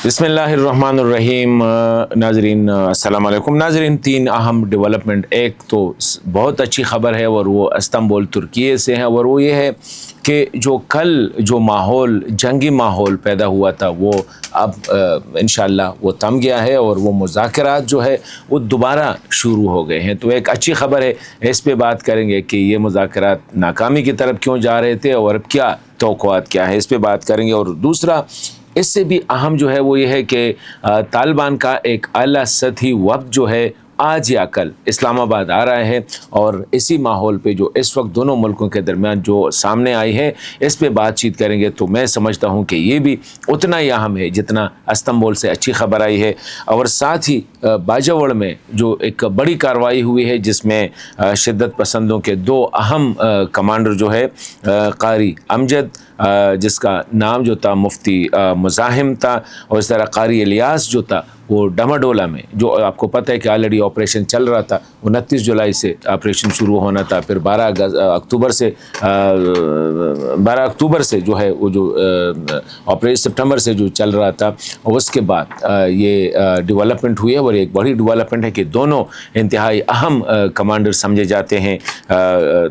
بسم اللہ الرحمن الرحیم۔ ناظرین السلام علیکم۔ ناظرین، تین اہم ڈیولپمنٹ، ایک تو بہت اچھی خبر ہے اور وہ استنبول ترکیے سے ہے، اور وہ یہ ہے کہ جو ماحول جنگی ماحول پیدا ہوا تھا وہ اب انشاءاللہ وہ تھم گیا ہے اور وہ مذاکرات جو ہے وہ دوبارہ شروع ہو گئے ہیں۔ تو ایک اچھی خبر ہے، اس پہ بات کریں گے کہ یہ مذاکرات ناکامی کی طرف کیوں جا رہے تھے اور اب کیا توقعات کیا ہے، اس پہ بات کریں گے۔ اور دوسرا اس سے بھی اہم جو ہے وہ یہ ہے کہ طالبان کا ایک اعلیٰ سطحی وفد جو ہے آج یا کل اسلام آباد آ رہا ہے، اور اسی ماحول پہ جو اس وقت دونوں ملکوں کے درمیان جو سامنے آئی ہے اس پہ بات چیت کریں گے۔ تو میں سمجھتا ہوں کہ یہ بھی اتنا ہی اہم ہے جتنا استنبول سے اچھی خبر آئی ہے۔ اور ساتھ ہی باجوڑ میں جو ایک بڑی کارروائی ہوئی ہے جس میں شدت پسندوں کے دو اہم کمانڈر جو ہے، قاری امجد جس کا نام جو تھا مفتی مزاحم تھا، اور اس طرح قاری الیاس جو تھا وہ ڈماڈولا میں، جو آپ کو پتہ ہے کہ آلریڈی آپریشن چل رہا تھا، 29 جولائی سے آپریشن شروع ہونا تھا، پھر 12 اکتوبر سے جو ہے وہ جو آپریشن سپٹمبر سے جو چل رہا تھا، اور اس کے بعد یہ ڈیولپمنٹ ہوئی ہے، اور ایک بڑی ڈیولپمنٹ ہے کہ دونوں انتہائی اہم کمانڈر سمجھے جاتے ہیں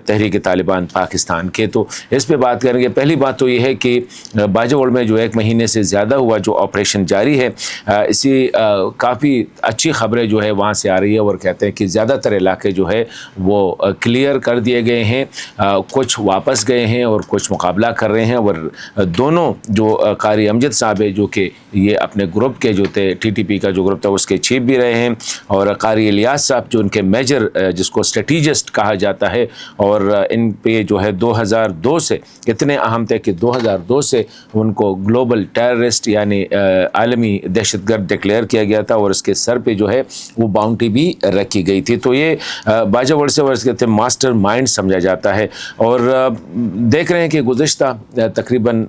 تحریک طالبان پاکستان کے۔ تو اس پہ بات کریں گے۔ پہلی بات تو یہ ہے کہ باجوڑ میں جو 1 مہینے سے زیادہ ہوا جو آپریشن جاری ہے، اسی کافی اچھی خبریں جو ہے وہاں سے آ رہی ہے، اور کہتے ہیں کہ زیادہ تر علاقے جو ہے وہ کلیئر کر دیے گئے ہیں، کچھ واپس گئے ہیں اور کچھ مقابلہ کر رہے ہیں۔ اور دونوں جو قاری امجد صاحب ہے جو کہ یہ اپنے گروپ کے جو تھے، ٹی ٹی پی کا جو گروپ تھا اس کے چیف بھی رہے ہیں، اور قاری الیاس صاحب جو ان کے میجر جس کو اسٹریٹجسٹ کہا جاتا ہے، اور ان پہ جو ہے 2002 سے اتنے اہم تھے کہ 2002 سے ان کو گلوبل ٹیررسٹ یعنی عالمی دہشت گرد ڈکلیئر کیا گیا تھا، اور اس کے سر پہ جو ہے وہ باؤنٹی بھی رکھی گئی تھی۔ تو یہ باجوڑ سے اس کے ماسٹر مائنڈ سمجھا جاتا ہے۔ اور دیکھ رہے ہیں کہ گزشتہ تقریباً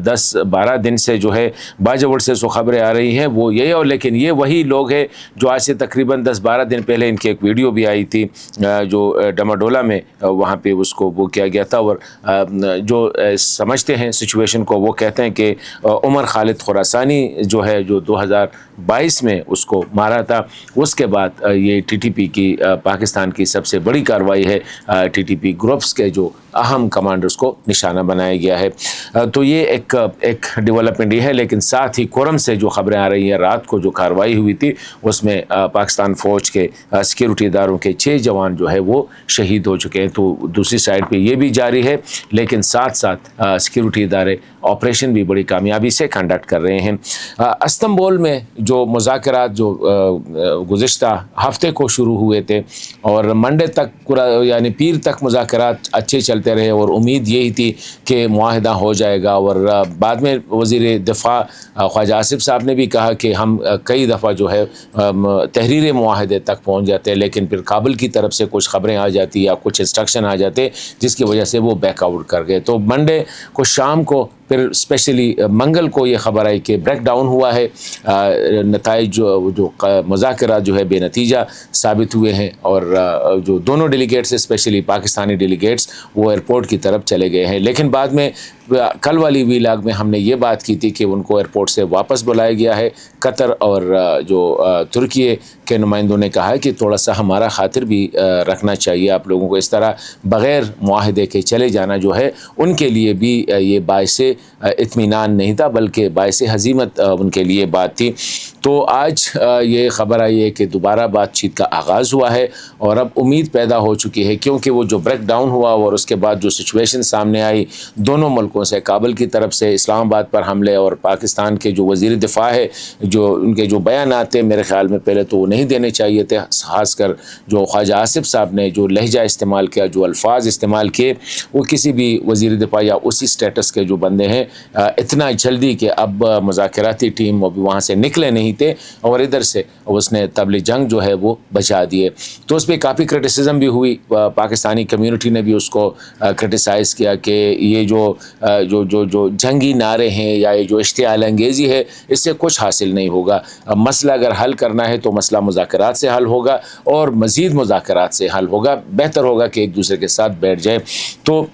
10-12 دن سے جو ہے باجوڑ سے جو خبریں آ رہی ہیں وہ یہی، اور لیکن یہ وہی لوگ ہیں جو آج سے تقریباً 10-12 دن پہلے ان کی ایک ویڈیو بھی آئی تھی جو ڈماڈولا میں وہاں پہ اس کو وہ کیا گیا تھا، اور جو سمجھتے ہیں سچویشن کو وہ کہتے ہیں کہ عمر خالد خراسانی جو ہے جو 2022 میں اس کو مارا تھا، اس کے بعد یہ ٹی ٹی پی کی پاکستان کی سب سے بڑی کارروائی ہے، ٹی ٹی پی گروپس کے جو اہم کمانڈرز کو نشانہ بنایا گیا ہے۔ تو یہ ایک ڈیولپمنٹ یہ ہے، لیکن ساتھ ہی کورم سے جو خبریں آ رہی ہیں، رات کو جو کارروائی ہوئی تھی اس میں پاکستان فوج کے سیکیورٹی اداروں کے 6 جوان جو ہے وہ شہید ہو چکے ہیں۔ تو دوسری سائڈ پہ یہ بھی جاری ہے، لیکن ساتھ ساتھ سیکیورٹی ادارے آپریشن بھی بڑی کامیابی سے کنڈکٹ کر رہے ہیں۔ استنبول میں جو مذاکرات جو گزشتہ ہفتے کو شروع ہوئے تھے اور منڈے تک یعنی پیر تک مذاکرات اچھے چلتے رہے، اور امید یہی تھی کہ معاہدہ ہو جائے گا، اور بعد میں وزیر دفاع خواجہ آصف صاحب نے بھی کہا کہ ہم کئی دفعہ جو ہے تحریر معاہدے تک پہنچ جاتے ہیں، لیکن پھر کابل کی طرف سے کچھ خبریں آ جاتی یا کچھ انسٹرکشن آ جاتے جس کی وجہ سے وہ بیک آؤٹ کر گئے۔ تو منڈے کو شام کو پھر اسپیشلی منگل کو یہ خبر آئی کہ بریک ڈاؤن ہوا ہے، نتائج جو مذاکرات جو ہے بے نتیجہ ثابت ہوئے ہیں، اور جو دونوں ڈیلیگیٹس اسپیشلی پاکستانی ڈیلیگیٹس وہ ایئرپورٹ کی طرف چلے گئے ہیں۔ لیکن بعد میں کل والی ویلاگ میں ہم نے یہ بات کی تھی کہ ان کو ایئرپورٹ سے واپس بلایا گیا ہے۔ قطر اور جو ترکیے کے نمائندوں نے کہا ہے کہ تھوڑا سا ہمارا خاطر بھی رکھنا چاہیے آپ لوگوں کو، اس طرح بغیر معاہدے کے چلے جانا جو ہے ان کے لیے بھی یہ باعث اطمینان نہیں تھا بلکہ باعث ہزیمت ان کے لیے بات تھی۔ تو آج یہ خبر آئی ہے کہ دوبارہ بات چیت کا آغاز ہوا ہے، اور اب امید پیدا ہو چکی ہے، کیونکہ وہ جو بریک ڈاؤن ہوا اور اس کے بعد جو سچویشن سامنے آئی دونوں ملکوں سے، کابل کی طرف سے اسلام آباد پر حملے، اور پاکستان کے جو وزیر دفاع ہے جو ان کے جو بیانات تھے میرے خیال میں پہلے تو وہ نہیں دینے چاہیے تھے، خاص کر جو خواجہ آصف صاحب نے جو لہجہ استعمال کیا، جو الفاظ استعمال کیے، وہ کسی بھی وزیر دفاع یا اسی سٹیٹس کے جو بندے ہیں اتنا جلدی کہ اب مذاکراتی ٹیم ابھی وہاں سے نکلے نہیں تھے، اور ادھر سے اس نے طبل جنگ جو ہے وہ بچا دیے۔ تو اس پہ کافی کرٹیسزم بھی ہوئی، پاکستانی کمیونٹی نے بھی اس کو کرٹیسائز کیا کہ یہ جو جنگی نعرے ہیں یا یہ جو اشتعال انگیزی ہے اس سے کچھ حاصل نہیں ہوگا، مسئلہ اگر حل کرنا ہے تو مسئلہ مذاکرات سے حل ہوگا، اور مزید مذاکرات سے حل ہوگا، بہتر ہوگا کہ ایک دوسرے کے ساتھ بیٹھ جائے۔ تو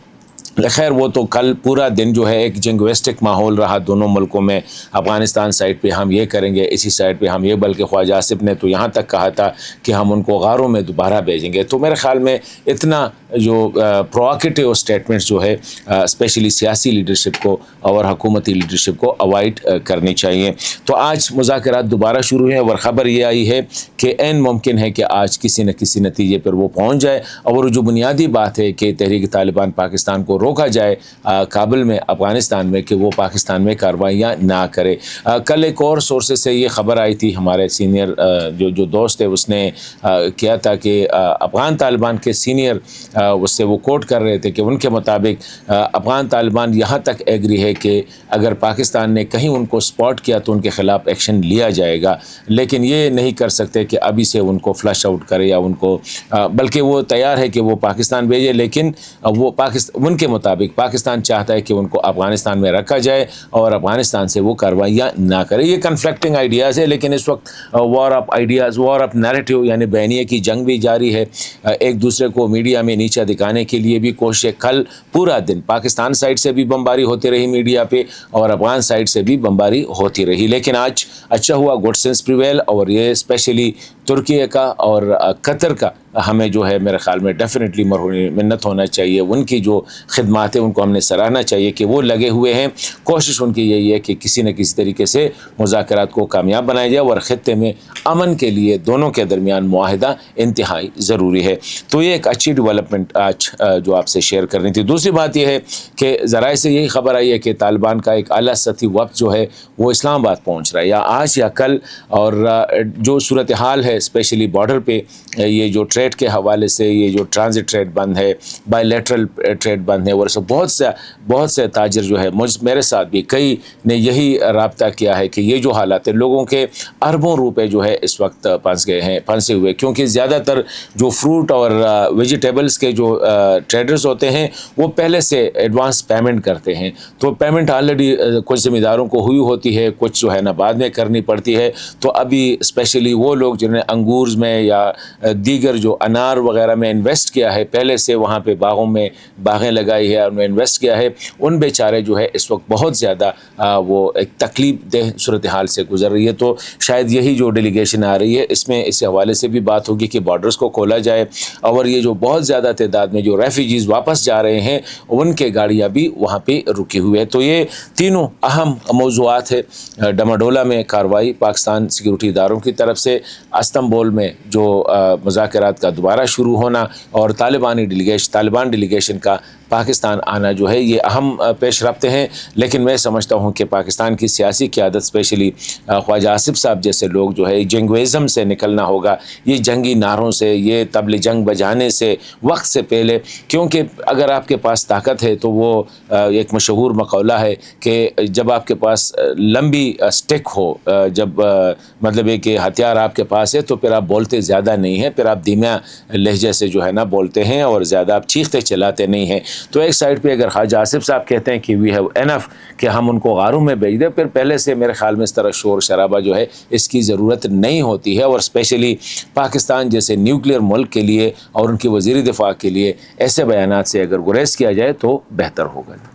خیر وہ تو کل پورا دن جو ہے ایک جنگوسٹک ماحول رہا دونوں ملکوں میں. افغانستان سائڈ پہ ہم یہ کریں گے، اسی سائڈ پہ ہم یہ، بلکہ خواجہ آصف نے تو یہاں تک کہا تھا کہ ہم ان کو غاروں میں دوبارہ بھیجیں گے. تو میرے خیال میں اتنا جو پروآکٹیو اسٹیٹمنٹس جو ہے اسپیشلی سیاسی لیڈرشپ کو اور حکومتی لیڈرشپ کو اوائڈ کرنی چاہیے. تو آج مذاکرات دوبارہ شروع ہیں اور خبر یہ آئی ہے کہ عین ممکن ہے کہ آج کسی نہ کسی نتیجے پر وہ پہنچ جائے. اور جو بنیادی بات ہے کہ تحریک طالبان پاکستان کو روکا جائے کابل میں، افغانستان میں، کہ وہ پاکستان میں کارروائیاں نہ کرے. کل ایک اور سورسز سے یہ خبر آئی تھی، ہمارے سینئر جو دوست ہے اس نے کیا تھا کہ افغان طالبان کے سینئر اس سے وہ کوٹ کر رہے تھے کہ ان کے مطابق افغان طالبان یہاں تک ایگری ہے کہ اگر پاکستان نے کہیں ان کو سپاٹ کیا تو ان کے خلاف ایکشن لیا جائے گا، لیکن یہ نہیں کر سکتے کہ ابھی سے ان کو فلش آؤٹ کرے یا ان کو، بلکہ وہ تیار ہے کہ وہ پاکستان بھیجے، لیکن وہ ان کے مطابق پاکستان چاہتا ہے کہ ان کو افغانستان میں رکھا جائے اور افغانستان سے وہ کارروائیاں نہ کرے. یہ کنفلکٹنگ آئیڈیاز ہے، لیکن اس وقت war of ideas, war of narrative, یعنی بیانیے کی جنگ بھی جاری ہے. ایک دوسرے کو میڈیا میں نیچا دکھانے کے لیے بھی کوشش. کل پورا دن پاکستان سائڈ سے بھی بمباری ہوتی رہی میڈیا پہ اور افغان سائڈ سے بھی بمباری ہوتی رہی، لیکن آج اچھا ہوا، گڈ سینس پریویل. اور یہ اسپیشلی ترکیے کا اور قطر کا ہمیں جو ہے میرے خیال میں ڈیفینیٹلی منت ہونا چاہیے. ان کی جو خدمات ہیں ان کو ہم نے سراہنا چاہیے کہ وہ لگے ہوئے ہیں. کوشش ان کی یہی ہے کہ کسی نہ کسی طریقے سے مذاکرات کو کامیاب بنایا جائے اور خطے میں امن کے لیے دونوں کے درمیان معاہدہ انتہائی ضروری ہے. تو یہ ایک اچھی ڈیولپمنٹ آج جو آپ سے شیئر کرنی تھی. دوسری بات یہ ہے کہ ذرائع سے یہی خبر آئی ہے کہ طالبان کا ایک اعلیٰ سطحی وفد جو ہے وہ اسلام آباد پہنچ رہا ہے یا آج یا کل. اور جو صورتحال ہے اسپیشلی بارڈر پہ، یہ جو ٹریڈ کے حوالے سے، یہ جو ٹرانزٹ ٹریڈ بند ہے، بائی لیٹرل ٹریڈ بند ہے، اور بہت سے تاجر جو ہے میرے ساتھ بھی کئی نے یہی رابطہ کیا ہے کہ یہ جو حالات ہے، لوگوں کے اربوں روپے جو ہے اس وقت پھنسے ہوئے، کیونکہ زیادہ تر جو فروٹ اور ویجیٹیبلز کے جو ٹریڈرز ہوتے ہیں وہ پہلے سے ایڈوانس پیمنٹ کرتے ہیں. تو پیمنٹ آلریڈی کچھ ذمہ داروں کو ہوئی ہوتی ہے، کچھ جو ہے نا بعد میں کرنی پڑتی ہے. تو ابھی اسپیشلی وہ لوگ جنہوں نے انگورز میں یا دیگر جو انار وغیرہ میں انویسٹ کیا ہے، پہلے سے وہاں پہ باغیں لگائی ہے اور ان میں انویسٹ کیا ہے، ان بیچارے جو ہے اس وقت بہت زیادہ وہ ایک تکلیف دہ صورتحال سے گزر رہی ہے. تو شاید یہی جو ڈیلیگیشن آ رہی ہے اس میں اس حوالے سے بھی بات ہوگی کہ بارڈرز کو کھولا جائے، اور یہ جو بہت زیادہ تعداد میں جو ریفیوجیز واپس جا رہے ہیں ان کے گاڑیاں بھی وہاں پہ رکی ہوئی ہے. تو یہ تینوں اہم موضوعات ہے. ڈماڈولا میں کارروائی پاکستان سیکورٹی اداروں کی طرف سے، استنبول میں جو مذاکرات کا دوبارہ شروع ہونا، اور طالبان ڈیلیگیشن کا پاکستان آنا جو ہے، یہ اہم پیش رفتے ہیں. لیکن میں سمجھتا ہوں کہ پاکستان کی سیاسی قیادت اسپیشلی خواجہ آصف صاحب جیسے لوگ جو ہے جنگویزم سے نکلنا ہوگا، یہ جنگی نعروں سے، یہ طبل جنگ بجانے سے وقت سے پہلے. کیونکہ اگر آپ کے پاس طاقت ہے تو وہ ایک مشہور مقولہ ہے کہ جب آپ کے پاس لمبی سٹک ہو، جب مطلب ہے کہ ہتھیار آپ کے پاس ہے، تو پھر آپ بولتے زیادہ نہیں ہیں، پھر آپ دھیمے لہجے سے جو ہے نا بولتے ہیں اور زیادہ آپ چیختے چلاتے نہیں ہیں. تو ایک سائڈ پہ اگر خواجہ آصف صاحب کہتے ہیں کہ وی ہیو انف کہ ہم ان کو غاروں میں بھیج دیں، پھر پہلے سے میرے خیال میں اس طرح شور شرابہ جو ہے اس کی ضرورت نہیں ہوتی ہے. اور اسپیشلی پاکستان جیسے نیوکلیر ملک کے لیے اور ان کی وزیر دفاع کے لیے ایسے بیانات سے اگر گریز کیا جائے تو بہتر ہوگا.